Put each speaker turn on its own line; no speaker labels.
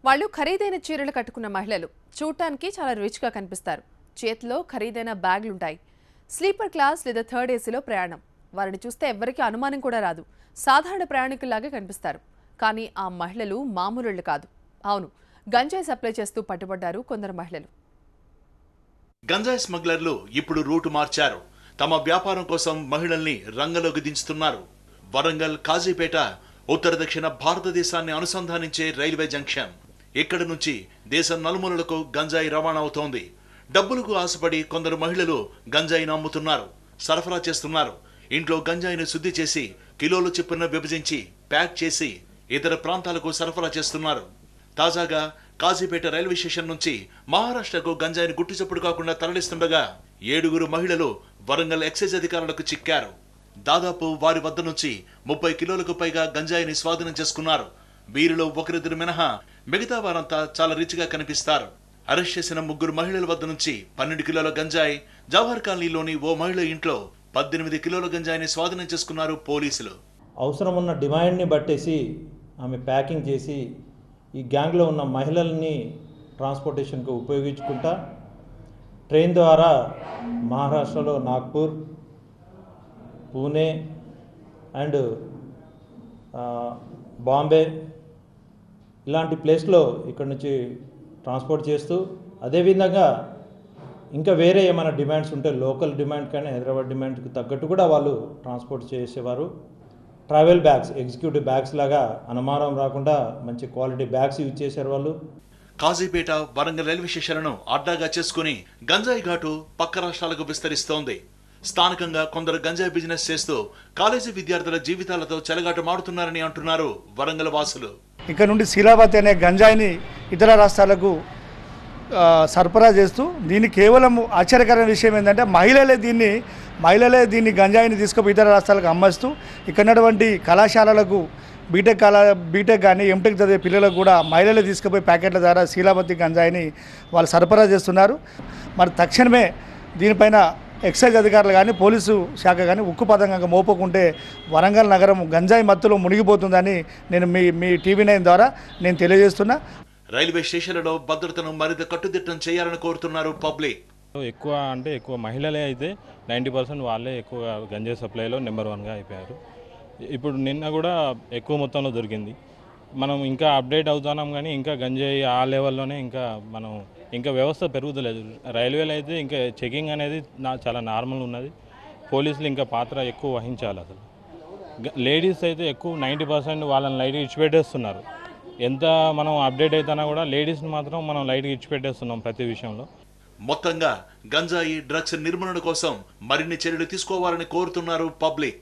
వాళ్ళు ఖరీదైన చీరలు కట్టుకున్న మహిళలు చూడటానికి చాలా రిచ్గా కనిపిస్తారు. చేతిలో ఖరీదైన బ్యాగులుంటాయి. స్లీపర్ క్లాస్ లేదా థర్డ్ ఏసీలో ప్రయాణం. వారిని చూస్తే ఎవ్వరికీ అనుమానం కూడా రాదు. సాధారణ ప్రయాణికుల్లాగే కనిపిస్తారు. కానీ ఆ మహిళలు మామూలు కాదు. అవును, గంజాయి సప్లై చేస్తూ పట్టుబడ్డారు కొందరు మహిళలు.
గంజాయి స్మగ్లర్లు ఇప్పుడు రూటు మార్చారు. తమ వ్యాపారం కోసం మహిళల్ని రంగంలోకి దించుతున్నారు. వరంగల్, కాజీపేట ఉత్తర దక్షిణ భారతదేశాన్ని అనుసంధానించే రైల్వే జంక్షన్. ఇక్కడి నుంచి దేశం నలుమూలలకు గంజాయి రవాణా అవుతోంది. డబ్బులకు ఆశపడి కొందరు మహిళలు గంజాయిని అమ్ముతున్నారు, సరఫరా చేస్తున్నారు. ఇంట్లో గంజాయిని శుద్ధి చేసి కిలోల చొప్పున విభజించి ప్యాక్ చేసి ఇతర ప్రాంతాలకు సరఫరా చేస్తున్నారు. తాజాగా కాజీపేట రైల్వే స్టేషన్ నుంచి మహారాష్ట్రకు గంజాయిని గుట్టుచప్పుడు కాకుండా తరలిస్తుండగా 7 మహిళలు వరంగల్ ఎక్సైజ్ అధికారులకు చిక్కారు. దాదాపు వారి వద్ద నుంచి 30 కిలోలకు పైగా గంజాయిని స్వాధీనం చేసుకున్నారు. వీరిలో ఒకరిద్దరు మినహా మిగతా వారంతా చాలా రిచ్గా కనిపిస్తారు. అరెస్ట్ చేసిన 3 మహిళల వద్ద నుంచి 12 కిలోల గంజాయి, జవహర్ కాలనీలోని ఓ మహిళ ఇంట్లో 18 కిలోల గంజాయిని స్వాధీనం చేసుకున్నారు పోలీసులు.
అవసరం ఉన్న డిమాండ్ని బట్టేసి ఆమె ప్యాకింగ్ చేసి ఈ గ్యాంగ్లో ఉన్న మహిళల్ని ట్రాన్స్పోర్టేషన్కి ఉపయోగించుకుంటా ట్రైన్ ద్వారా మహారాష్ట్రలో నాగ్పూర్, పూణే అండ్ బాంబే ఇలాంటి ప్లేస్లో ఇక్కడ నుంచి ట్రాన్స్పోర్ట్ చేస్తూ, అదేవిధంగా ఇంకా వేరే ఏమైనా డిమాండ్స్ ఉంటే లోకల్ డిమాండ్ కానీ హైదరాబాద్ డిమాండ్కి తగ్గట్టు కూడా వాళ్ళు ట్రాన్స్పోర్ట్ చేసేవారు. ట్రావెల్ బ్యాగ్స్, ఎగ్జిక్యూటివ్ బ్యాగ్స్ లాగా అనుమానం రాకుండా మంచి క్వాలిటీ బ్యాగ్స్ యూజ్ చేశారు వాళ్ళు.
కాజీపేట, వరంగల్ రైల్వే స్టేషన్లను అడ్డాగా చేసుకుని గంజాయి ఘాటు పక్క రాష్ట్రాలకు విస్తరిస్తోంది. స్థానికంగా కొందరు గంజాయి బిజినెస్ చేస్తూ కాలేజీ విద్యార్థుల జీవితాలతో చెలగాటమాడుతున్నారని అంటున్నారు వరంగల్ వాసులు.
ఇక్కడ నుండి శీలావతి అనే గంజాయిని ఇతర రాష్ట్రాలకు సరఫరా చేస్తూ, దీన్ని కేవలం ఆశ్చర్యకరమైన విషయం ఏంటంటే మహిళలే దీన్ని గంజాయిని తీసుకుపోయి ఇతర రాష్ట్రాలకు అమ్మేస్తూ ఇక్కడ కళాశాలలకు బీటెక్ కానీ ఎంటెక్ చదివే పిల్లలకు కూడా మహిళలే తీసుకుపోయి ప్యాకెట్ల ద్వారా శీలావతి గంజాయిని వాళ్ళు సరఫరా చేస్తున్నారు. మరి తక్షణమే దీనిపైన ఎక్సైజ్ అధికారులు కానీ పోలీసు శాఖ కానీ ఉక్కుపదంగా మోపకుంటే వరంగల్ నగరం గంజాయి మత్తులో మునిగిపోతుందని నేను మీ TV9 ద్వారా నేను తెలియజేస్తున్నా.
రైల్వే స్టేషన్లలో భద్రతను మరింత కట్టుదిట్టం చేయాలని కోరుతున్నారు పబ్లిక్.
ఎక్కువ మహిళలే అయితే 90% వాళ్ళే ఎక్కువ గంజాయి సప్లైలో నెంబర్ 1గా అయిపోయారు. ఇప్పుడు నిన్న కూడా ఎక్కువ మొత్తంలో దొరికింది. మనం ఇంకా అప్డేట్ అవుతున్నాం కానీ ఇంకా గంజాయి ఆ లెవెల్లోనే ఇంకా వ్యవస్థ పెరుగుతలేదు. రైల్వేలో అయితే ఇంకా చెకింగ్ అనేది చాలా నార్మల్ ఉన్నది. పోలీసులు ఇంకా పాత్ర ఎక్కువ వహించాలి. అసలు లేడీస్ అయితే ఎక్కువ 90% వాళ్ళని లైట్గా ఇచ్చిపెట్టేస్తున్నారు. ఎంత మనం అప్డేట్ అవుతున్నా కూడా లేడీస్ని మాత్రం మనం లైట్గా ఇచ్చిపెట్టేస్తున్నాం ప్రతి విషయంలో.
మొత్తంగా గంజాయి, డ్రగ్స్ నిర్మూలన కోసం మరిన్ని చర్యలు తీసుకోవాలని కోరుతున్నారు పబ్లిక్.